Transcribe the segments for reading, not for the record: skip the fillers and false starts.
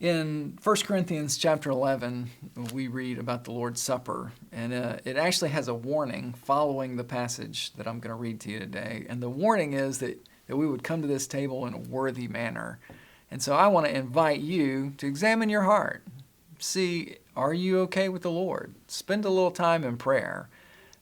In 1 Corinthians chapter 11, we read about the Lord's Supper, and it actually has a warning following the passage that I'm going to read to you today. And the warning is that we would come to this table in a worthy manner. And so I want to invite you to examine your heart. See, are you okay with the Lord? Spend a little time in prayer.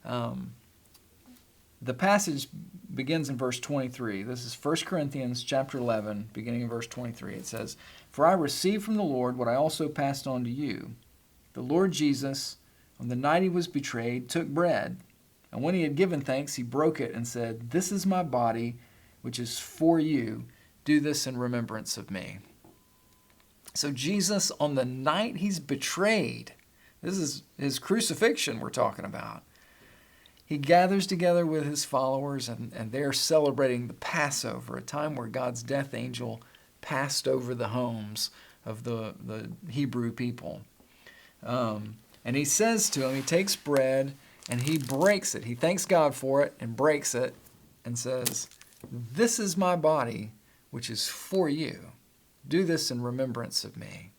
The passage begins in verse 23. This is 1 Corinthians chapter 11, beginning in verse 23. It says, "For I received from the Lord what I also passed on to you. The Lord Jesus, on the night he was betrayed, took bread, and when he had given thanks, he broke it and said, 'This is my body, which is for you. Do this in remembrance of me.'" So Jesus, on the night he's betrayed, this is his crucifixion we're talking about, he gathers together with his followers, and they're celebrating the Passover, a time where God's death angel passed over the homes of the Hebrew people. And he says to them, he takes bread and he breaks it. He thanks God for it and breaks it and says, "This is my body, which is for you. Do this in remembrance of me."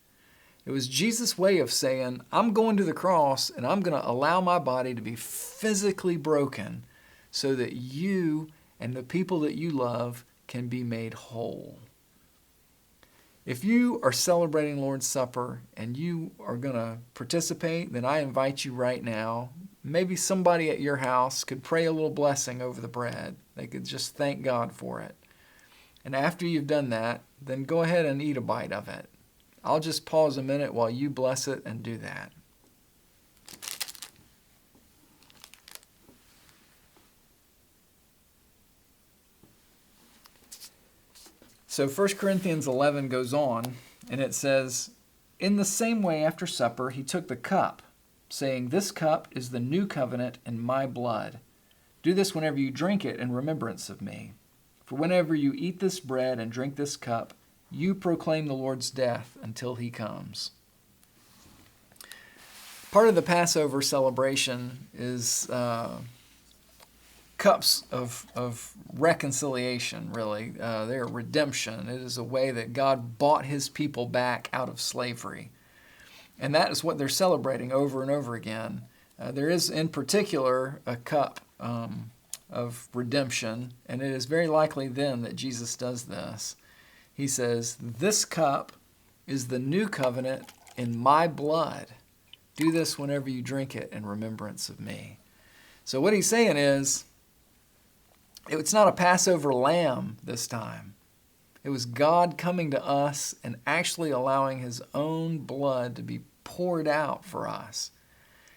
It was Jesus' way of saying, I'm going to the cross and I'm going to allow my body to be physically broken so that you and the people that you love can be made whole. If you are celebrating Lord's Supper and you are going to participate, then I invite you right now. Maybe somebody at your house could pray a little blessing over the bread. They could just thank God for it. And after you've done that, then go ahead and eat a bite of it. I'll just pause a minute while you bless it and do that. So 1 Corinthians 11 goes on, and it says, "In the same way after supper he took the cup, saying, 'This cup is the new covenant in my blood. Do this whenever you drink it in remembrance of me. For whenever you eat this bread and drink this cup, you proclaim the Lord's death until he comes.'" Part of the Passover celebration is cups of reconciliation, really. They're redemption. It is a way that God bought his people back out of slavery. And that is what they're celebrating over and over again. There is, in particular, a cup of redemption, and it is very likely then that Jesus does this. He says, "This cup is the new covenant in my blood. Do this whenever you drink it in remembrance of me." So what he's saying is, it's not a Passover lamb this time. It was God coming to us and actually allowing his own blood to be poured out for us.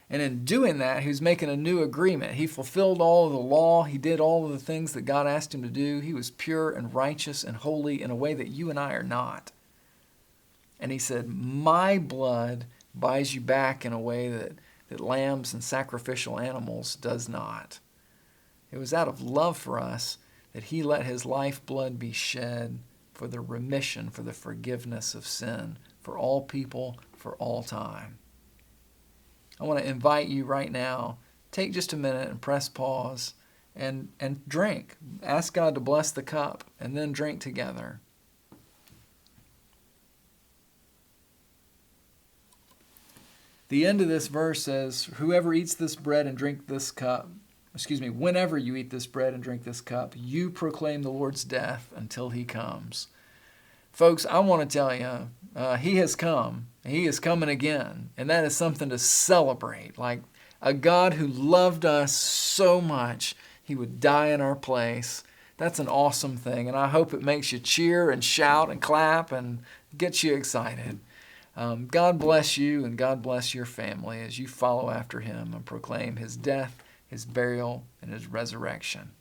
And in doing that, he was making a new agreement. He fulfilled all of the law. He did all of the things that God asked him to do. He was pure and righteous and holy in a way that you and I are not. And he said, my blood buys you back in a way that lambs and sacrificial animals does not. It was out of love for us that he let his lifeblood be shed for the remission, for the forgiveness of sin, for all people, for all time. I want to invite you right now, take just a minute and press pause and drink. Ask God to bless the cup and then drink together. The end of this verse says, whoever eats this bread and drink this cup, whenever you eat this bread and drink this cup, you proclaim the Lord's death until he comes. Folks, I want to tell you, he has come. He is coming again. And that is something to celebrate. Like a God who loved us so much, he would die in our place. That's an awesome thing. And I hope it makes you cheer and shout and clap and gets you excited. God bless you and God bless your family as you follow after him and proclaim his death, his burial, and his resurrection.